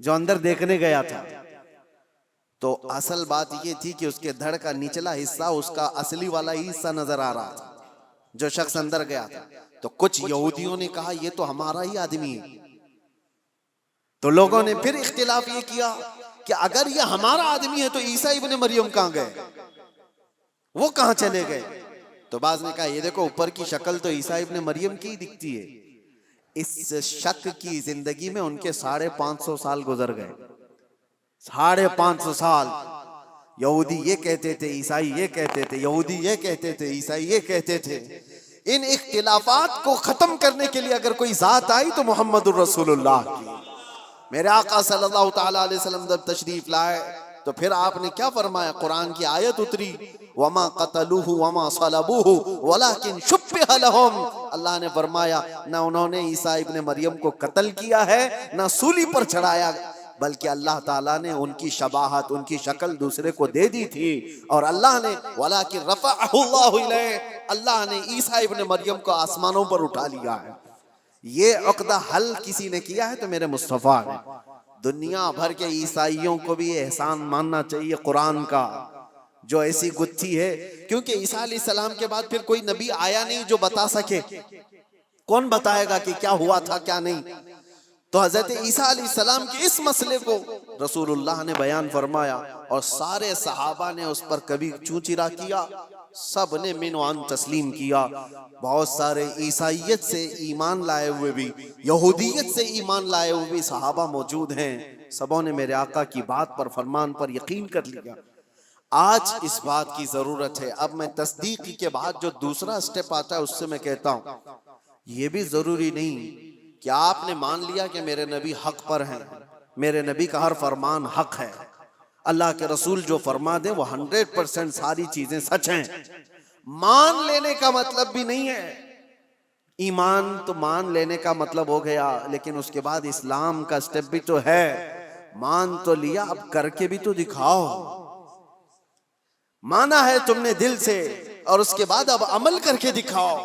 جو اندر دیکھنے گیا تھا۔ تو اصل بات یہ تھی کہ اس کے دھڑ کا نچلا حصہ اس کا اصلی والا ہی حصہ نظر آ رہا تھا جو شخص اندر گیا تھا۔ تو کچھ یہودیوں نے کہا یہ تو ہمارا ہی آدمی ہے۔ تو لوگوں نے پھر اختلاف یہ کیا کہ اگر یہ ہمارا آدمی ہے تو عیسیٰ ابن مریم کہاں گئے، وہ کہاں چلے گئے؟ تو بعض نے کہا یہ دیکھو اوپر کی شکل تو عیسیٰ ابن مریم کی دکھتی ہے۔ اس شک کی زندگی میں ان کے 550 سال گزر گئے، 550 سال۔ یہودی یہ کہتے تھے، عیسائی یہ کہتے تھے، یہودی یہ کہتے تھے، عیسائی یہ کہتے تھے۔ ان اختلافات کو ختم کرنے کے لیے اگر کوئی ذات آئی تو محمد الرسول اللہ کی۔ میرے آقا صلی اللہ تعالیٰ علیہ وسلم جب تشریف لائے تو پھر آپ نے کیا فرمایا؟ قرآن کی آیت اتری وما قتلوہ وما صلبوہ ولکن شبہ لہم. اللہ نے فرمایا نہ انہوں نے عیسیٰ ابن مریم کو قتل کیا ہے نہ سولی پر چڑھایا، بلکہ اللہ تعالیٰ نے ان کی شباہت، ان کی شکل دوسرے کو دے دی تھی. اور اللہ نے وَلَٰكِن رَفَعَهُ اللَّهُ إِلَيْهِ، اللہ نے عیسیٰ ابن مریم کو آسمانوں پر اٹھا لیا ہے. یہ عقدہ حل کسی نے کیا ہے تو میرے مصطفیٰ نے. دنیا بھر کے عیسائیوں کو بھی احسان ماننا چاہیے قرآن کا جو ایسی گتھی ہے، کیونکہ عیسیٰ علیہ السلام کے بعد پھر کوئی نبی آیا نہیں جو بتا سکے. کون بتائے گا کہ کیا ہوا تھا کیا نہیں؟ تو حضرت عیسیٰ علیہ السلام کے اس مسئلے کو رسول اللہ نے بیان فرمایا اور سارے صحابہ نے اس پر کبھی چوں چرا کیا، سب نے من وان تسلیم کیا. بہت سارے عیسائیت سے ایمان لائے ہوئے بھی، یہودیت سے ایمان لائے ہوئے بھی صحابہ موجود ہیں. سبوں نے میرے آقا کی بات پر، فرمان پر یقین کر لیا. آج اس بات کی ضرورت ہے. اب میں تصدیق کے بعد جو دوسرا سٹیپ آتا ہے اس سے میں کہتا ہوں یہ بھی ضروری نہیں کہ آپ نے مان لیا کہ میرے نبی حق پر ہیں، میرے نبی کا ہر فرمان حق ہے، اللہ کے رسول جو فرما دیں وہ 100% ساری چیزیں سچ ہیں. مان لینے کا مطلب بھی نہیں ہے. ایمان تو مان لینے کا مطلب ہو گیا، لیکن اس کے بعد اسلام کا سٹیپ بھی تو ہے. مان تو لیا، اب کر کے بھی تو دکھاؤ. مانا ہے تم نے دل سے اور اس کے بعد اب عمل کر کے دکھاؤ.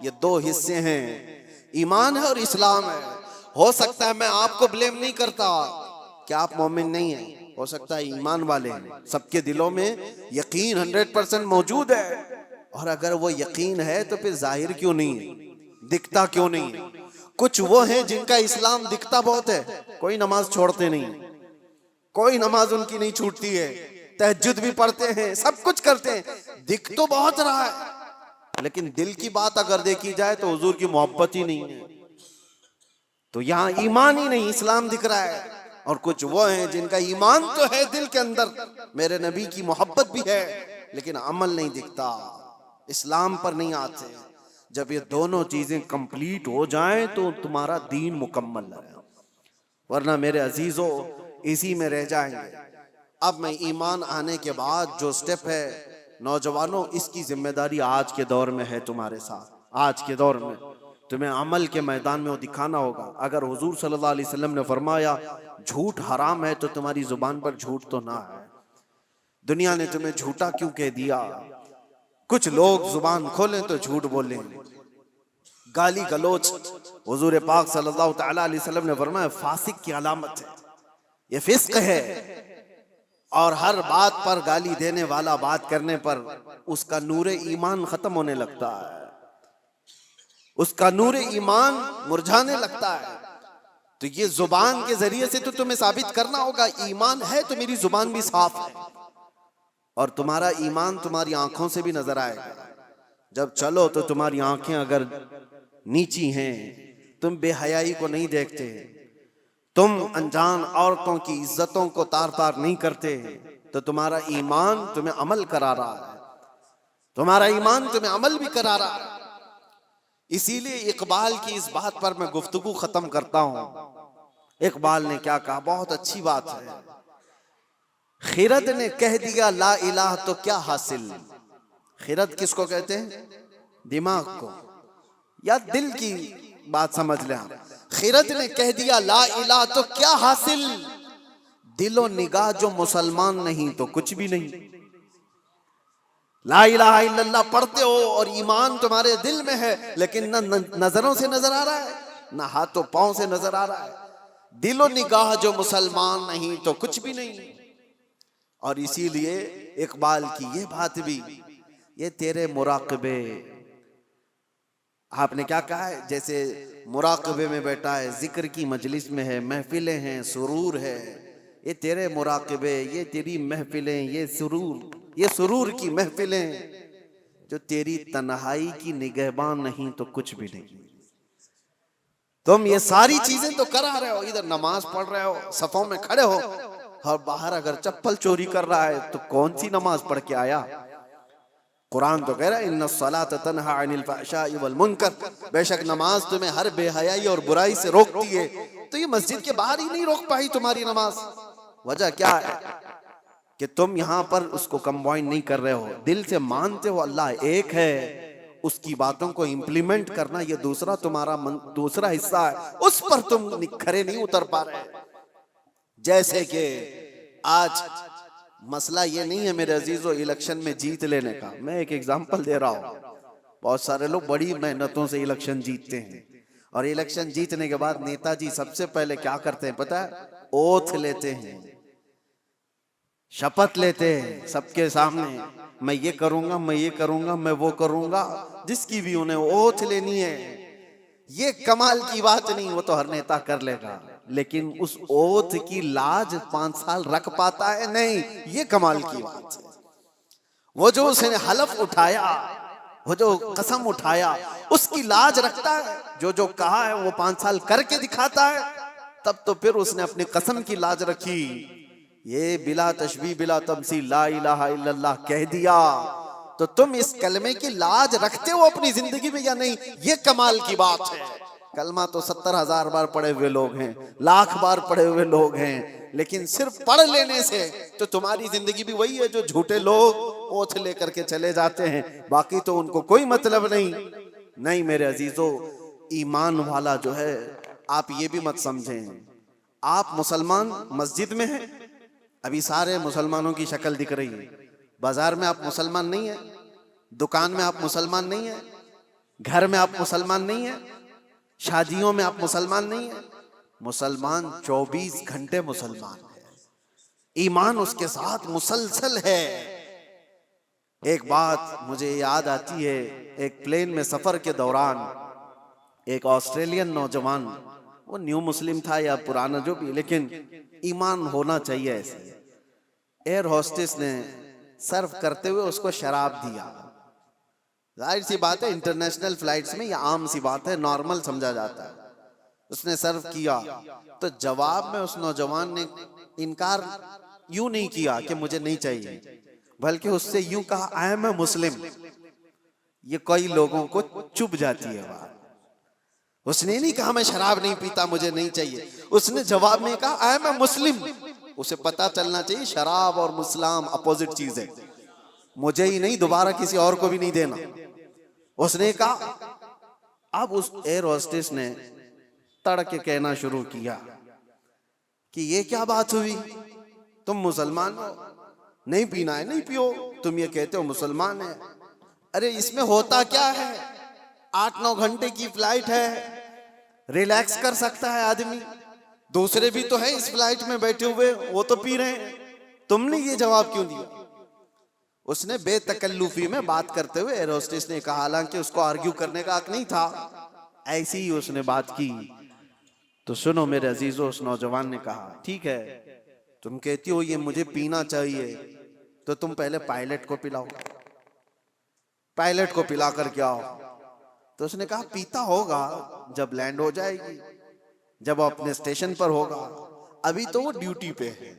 یہ دو حصے ہیں، ایمان ہے اور اسلام ہے. ہو سکتا ہے میں آپ کو بلیم نہیں کرتا کہ آپ مومن نہیں ہیں، ہو سکتا ہے ایمان والے ہیں، سب کے دلوں میں یقین 100% موجود ہے. اور اگر وہ یقین ہے تو پھر ظاہر کیوں نہیں ہے، دکھتا کیوں نہیں ہے؟ کچھ وہ ہیں جن کا اسلام دکھتا بہت ہے، کوئی نماز چھوڑتے نہیں، کوئی نماز ان کی نہیں چھوٹتی ہے، تہجد بھی پڑھتے ہیں، سب کچھ کرتے ہیں، دکھ تو بہت رہا ہے، لیکن دل کی بات اگر دیکھی جائے تو حضور کی محبت ہی نہیں ہے. تو یہاں ایمان ہی نہیں، اسلام دکھ رہا ہے. اور کچھ وہ ہیں جن کا ایمان تو ہے دل کے اندر، میرے نبی کی محبت بھی ہے، لیکن عمل نہیں دکھتا، اسلام پر نہیں آتے. جب یہ دونوں چیزیں کمپلیٹ ہو جائیں تو تمہارا دین مکمل ہے، ورنہ میرے عزیزو اسی میں رہ جائیں گے. اب میں ایمان آنے کے بعد جو سٹیپ ہے، نوجوانوں اس کی ذمہ داری آج کے دور میں ہے تمہارے ساتھ. آج کے دور میں تمہیں عمل کے میدان میں وہ دکھانا ہوگا. اگر حضور صلی اللہ علیہ وسلم نے فرمایا جھوٹ حرام ہے تو تمہاری زبان پر جھوٹ تو نہ ہے. دنیا نے تمہیں جھوٹا کیوں کہہ دیا؟ کچھ لوگ زبان کھولیں تو جھوٹ بولیں، گالی گلوچ. حضور پاک صلی اللہ تعالی علیہ وسلم نے فرمایا فاسق کی علامت ہے، یہ فسق ہے. اور ہر بات پر گالی دینے والا بات کرنے پر اس کا نور ایمان ختم ہونے لگتا ہے، اس کا نور ایمان مرجھانے لگتا ہے. تو یہ زبان کے ذریعے سے تو تمہیں ثابت کرنا ہوگا ایمان ہے تو میری زبان بھی صاف ہے. اور تمہارا ایمان تمہاری آنکھوں سے بھی نظر آئے گا. جب چلو تو تمہاری آنکھیں اگر نیچی ہیں، تم بے حیائی کو نہیں دیکھتے، تم انجان عورتوں کی عزتوں کو تار تار نہیں کرتے، تو تمہارا ایمان تمہیں عمل کرا رہا ہے، تمہارا ایمان تمہیں عمل بھی کرا رہا ہے. اسی لیے اقبال کی اس بات پر میں گفتگو ختم کرتا ہوں. اقبال نے کیا کہا، بہت اچھی بات ہے. خرد نے کہہ دیا لا الہ تو کیا حاصل. خرد کس کو کہتے ہیں؟ دماغ کو، یا دل کی بات سمجھ لیں. خرد نے کہہ دیا لا الہ تو کیا حاصل، دل و نگاہ جو مسلمان نہیں تو کچھ بھی نہیں. لا الہ الا اللہ پڑھتے ہو اور ایمان تمہارے دل میں ہے، لیکن نہ نظروں سے نظر آ رہا ہے نہ ہاتھوں پاؤں سے نظر آ رہا ہے. دل و نگاہ جو مسلمان نہیں تو کچھ بھی نہیں. اور اسی لیے اقبال کی یہ بات بھی، یہ تیرے مراقبے، آپ نے کیا کہا ہے، جیسے مراقبے میں بیٹھا ہے، ذکر کی مجلس میں ہے، محفلیں ہیں، سرور ہے. یہ تیرے مراقبے، یہ تیری محفلیں، یہ سرور کی محفلیں، جو تیری تنہائی کی نگہبان نہیں تو کچھ بھی نہیں. تم یہ ساری چیزیں تو کرا رہے ہو، ادھر نماز پڑھ رہے ہو، صفوں میں کھڑے ہو، اور باہر اگر چپل چوری کر رہا ہے تو کون سی نماز پڑھ کے آیا؟ قرآن تو کہہ رہا ہے ان الصلاۃ تنہی عن الفحشاء والمنکر، بے شک نماز تمہیں ہر بے حیائی اور برائی سے روکتی ہے. تو یہ مسجد کے باہر ہی نہیں روک پائی تمہاری نماز، وجہ کیا ہے؟ کہ تم یہاں پر اس کو کمبائن نہیں کر رہے ہو، دل سے مانتے ہو اللہ ایک ہے، اس کی باتوں کو امپلیمنٹ کرنا یہ دوسرا تمہارا دوسرا حصہ ہے، اس پر تم کھرے نہیں اتر پا رہے۔ جیسے کہ آج مسئلہ یہ نہیں ہے میرے عزیزو الیکشن میں جیت لینے کا، میں ایک ایگزامپل دے رہا ہوں، بہت سارے لوگ بڑی محنتوں سے الیکشن جیتتے ہیں، اور الیکشن جیتنے کے بعد نیتا جی سب سے پہلے کیا کرتے ہیں پتہ ہے؟ اوتھ لیتے ہیں، شپت لیتے ہیں سب کے سامنے، میں یہ کروں گا، میں یہ کروں گا، میں وہ کروں گا، جس کی بھی انہیں اوتھ لینی ہے۔ یہ کمال کی بات نہیں، وہ تو ہر نیتا کر لے گا، لیکن اس اوتھ کی لاج 5 سال رکھ پاتا ہے؟ نہیں، یہ کمال کی بات ہے۔ وہ جو اس نے حلف اٹھایا، وہ جو قسم اٹھایا، اس کی لاج رکھتا ہے، جو کہا ہے وہ 5 سال کر کے دکھاتا ہے، تب تو پھر اس نے اپنی قسم کی لاج رکھی۔ یہ بلا تشبیہ بلا تمثیل لا الہ الا اللہ کہہ دیا، تو تم اس کلمے کی لاج رکھتے ہو اپنی زندگی میں یا نہیں؟ یہ کمال کی بات ہے۔ کلمہ تو 70,000 بار پڑھے ہوئے لوگ ہیں، لاکھ بار پڑھے ہوئے لوگ ہیں، لیکن صرف پڑھ لینے سے تو تمہاری زندگی بھی وہی ہے جو جھوٹے لوگ اوتھ لے کر کے چلے جاتے ہیں، باقی تو ان کو کوئی مطلب نہیں۔ میرے عزیزو، ایمان والا جو ہے، آپ یہ بھی مت سمجھیں آپ مسلمان مسجد میں ہیں، ابھی سارے مسلمانوں کی شکل دکھ رہی ہے، بازار میں آپ مسلمان نہیں ہیں، دکان میں آپ مسلمان نہیں ہیں، گھر میں آپ مسلمان نہیں ہیں، شادیوں میں آپ مسلمان نہیں ہیں۔ مسلمان 24 گھنٹے مسلمان ہے، ایمان اس کے ساتھ مسلسل ہے۔ ایک بات مجھے یاد آتی ہے، ایک پلین میں سفر کے دوران ایک آسٹریلین نوجوان، وہ نیو مسلم تھا یا پرانا جو بھی، لیکن ایمان ہونا چاہیے ایسے، ایئر ہوسٹس نے سرو کرتے ہوئے اس کو شراب دیا۔ ظاہر سی بات ہے انٹرنیشنل فلائٹس میں یہ عام سی بات ہے، نارمل سمجھا جاتا ہے۔ اس نے سرو کیا تو جواب میں اس نوجوان نے انکار یوں نہیں کیا کہ مجھے نہیں چاہیے، بلکہ اس سے یوں کہا آئی ایم اے مسلم۔ یہ کئی لوگوں کو چبھ جاتی ہے بات۔ اس نے نہیں کہا میں شراب نہیں پیتا مجھے نہیں چاہیے، اس نے جواب میں کہا آئی ایم اے مسلم۔ اسے پتا چلنا چاہیے شراب اور مسلم اپوزٹ چیز ہے، مجھے ہی نہیں دوبارہ کسی اور کو بھی نہیں دینا۔ اس نے کہا، اب اس ایئر ہوسٹس نے تڑ کے کہنا شروع کیا کہ یہ کیا بات ہوئی، تم مسلمان ہو، نہیں پینا ہے نہیں پیو، تم یہ کہتے ہو مسلمان ہے، ارے اس میں ہوتا کیا ہے، 8-9 گھنٹے کی فلائٹ ہے، ریلیکس کر سکتا ہے آدمی، دوسرے بھی تو ہیں اس فلائٹ میں بیٹھے ہوئے، وہ تو پی رہے ہیں، تم نے یہ جواب کیوں دیا؟ اس نے بے تکلفی میں بات کرتے ہوئے ایئر ہوسٹس نے کہا، حالانکہ اس کو آرگیو کرنے کا حق نہیں تھا، ایسی ہی اس نے بات کی۔ تو سنو میرے عزیزو، اس نوجوان نے کہا ٹھیک ہے تم کہتی ہو یہ مجھے پینا چاہیے، تو تم پہلے پائلٹ کو پلاؤ، پائلٹ کو پلا کر کے آؤ۔ تو اس نے کہا پیتا ہوگا جب لینڈ ہو جائے گی، جب وہ اپنے اسٹیشن پر ہوگا، ابھی تو وہ ڈیوٹی پہ ہے،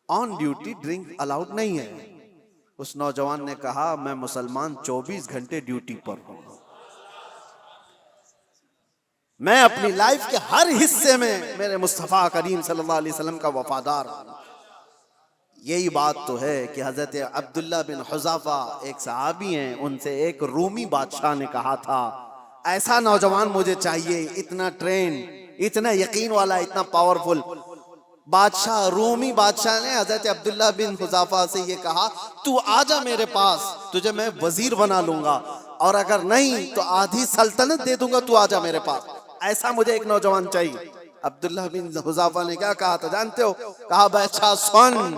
آن ڈیوٹی ڈرنک الاؤڈ نہیں ہے۔ اس نوجوان نے کہا میں مسلمان 24 گھنٹے ڈیوٹی پر ہوں، میں اپنی لائف کے ہر حصے میں میرے مصطفیٰ کریم صلی اللہ علیہ وسلم کا وفادار ہوں۔ یہی بات تو ہے کہ حضرت عبداللہ بن حذافہ ایک صحابی ہیں، ان سے ایک رومی بادشاہ نے کہا تھا ایسا نوجوان مجھے چاہیے، اتنا ٹرین، اتنا یقین والا، اتنا پاورفل۔ بادشاہ، رومی بادشاہ نے حضرت عبداللہ بن حذافہ سے یہ کہا تو آجا میرے پاس، تجھے میں وزیر بنا لوں گا، اور اگر نہیں تو آدھی سلطنت دے دوں گا، تو آجا میرے پاس، ایسا مجھے ایک نوجوان چاہیے۔ عبداللہ بن حذافہ نے کیا کہا تھا جانتے ہو؟ کہا بادشاہ سن،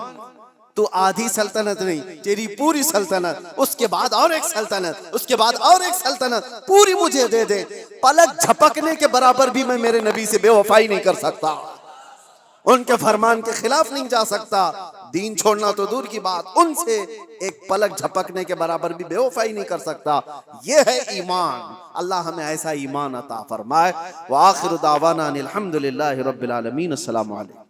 تو آدھی سلطنت نہیں، تیری پوری سلطنت، اس کے بعد اور ایک سلطنت، اس کے بعد اور ایک سلطنت پوری مجھے دے دے، پلک جھپکنے کے برابر بھی میں میرے نبی سے بے وفائی نہیں کر سکتا، ان کے فرمان کے خلاف نہیں جا سکتا، دین چھوڑنا تو دور کی بات، ان سے ایک پلک جھپکنے کے برابر بھی بے وفائی نہیں کر سکتا۔ یہ ہے ایمان، اللہ ہمیں ایسا ایمان عطا فرمائے۔ وآخر دعوانا ان الحمدللہ رب العالمین۔ السلام علیکم۔